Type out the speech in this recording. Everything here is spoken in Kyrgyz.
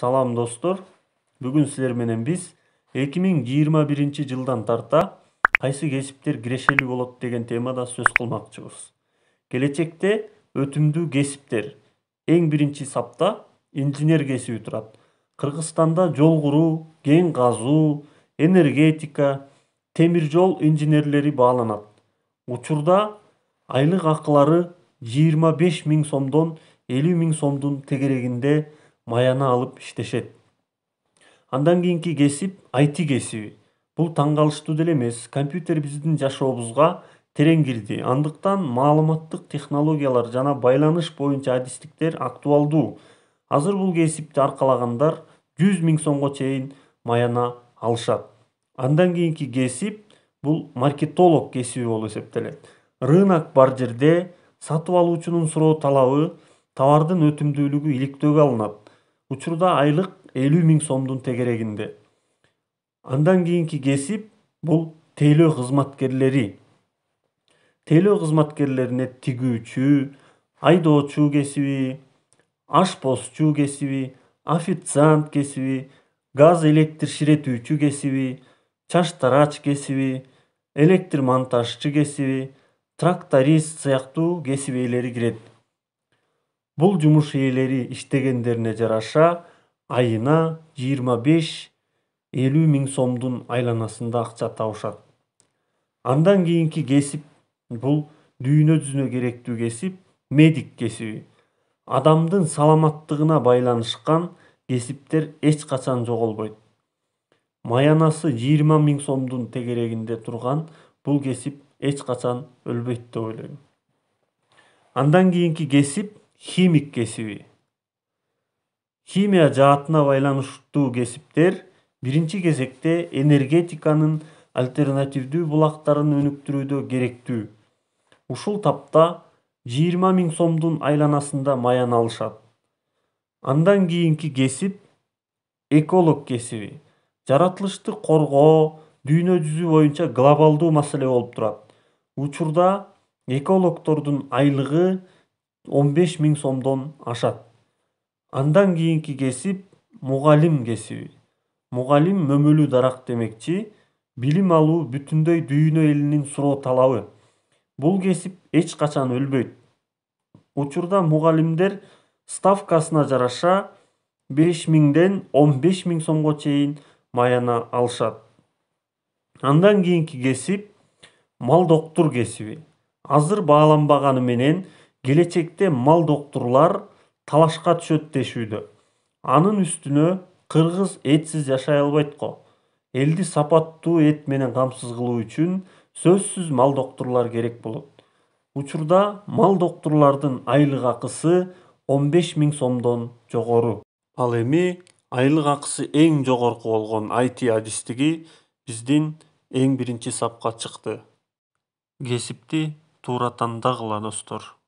Салам достор. Бүгүн силер менен биз 2021 жылдан тарта кайсы кесиптер кирешелүү болот деген темада сөз кылмакчыбыз. Келечекте өтүмдүү кесиптер эң биринчи сапта инженер кесиби турат. Кыргызстанда жол куруу, кен казуу, энергетика, темир жол инженерлери бааланат. Учурда айлык акылары 25 миң сомдон 50 миң сомдун тегерегинде маяна алып иштешет. Андан кийинки кесип IT кесиби. Бул таң калыштуу деле эмес. Компьютер биздин жашообузга терең кирди. Андыктан маалыматтык технологиялар жана байланыш боюнча адистиктер актуалдуу. Азыр бул кесипти аркалагандар 100 миң сомго чейин маяна алышат. Андан кийинки кесип бул маркетолог кесиби болуп эсептелет. Рынок бар жерде сатып алуучунун суроо талабы, товардын өтүмдүүлүгү иликтөөгө алынат. Учурда айлык 50 миң сомдун тегерегинде. Андан кийинки кесип бул тейлөө кызматкерлери. Тейлөө кызматкерлерине тигүүчү, айдоочу кесиби, ашпозчу кесиби, официант кесиби, газ электр ширетүүчү кесиби, чаштарач кесиби, электр монтажчы кесиби, тракторист сыяктуу кесип ээлери кирет. Бул жумуш ээлери иштегендерине жараша айына 25-50 миң сомдун айланасында акча табышат. Андан кийинки кесип бул дүйнө жүзүнө керектүү кесип медик кесиби. Адамдын саламаттыгына байланышкан кесиптер эч качан жоголбойт. Маянасы 20 миң сомдун тегерегинде турган бул кесип эч качан өлбөйт деп ойлойм. Андан кийинки кесип химик кесиби. Химия жаатына байланыштуу кесиптер биринчи кезекте энергетиканын альтернативдүү булактарын өнүктүрүүдө керектүү. Ушул тапта 20 миң сомдун айланасында маяна алышат. Андан кийинки кесип эколог кесиби. Жаратылышты коргоо дүйнө жүзү боюнча глобалдуу маселе болуп турат. Учурда экологдордун айлыгы 15 миң сомдон ашат. Андан кийинки кесип мугалим кесиби. Мугалим мөмөлүү дарак демекчи, билим алуу бүтүндөй дүйнө элинин суроо талабы. Бул кесип эч качан өлбөйт. Учурда мугалимдер ставкасына жараша 5 миңден 15 миң сомго чейин маяна алышат. Андан кийинки кесип мал доктур кесиби. Азыр бааланбаганы менен келечекте мал доктурлар талашка түшөт дешүүдө. Анын үстүнө кыргыз этсиз жашай албайт го. Элди сапаттуу эт менен камсыз кылуу үчүн сөзсүз мал доктурлар керек болот. Учурда мал доктурлардын айлык акысы 15 миң сомдон жогору. Ал эми айлык акысы эң жогорку болгон IT адистиги биздин эң биринчи сапка чыкты. Кесипти туура тандагыла достор.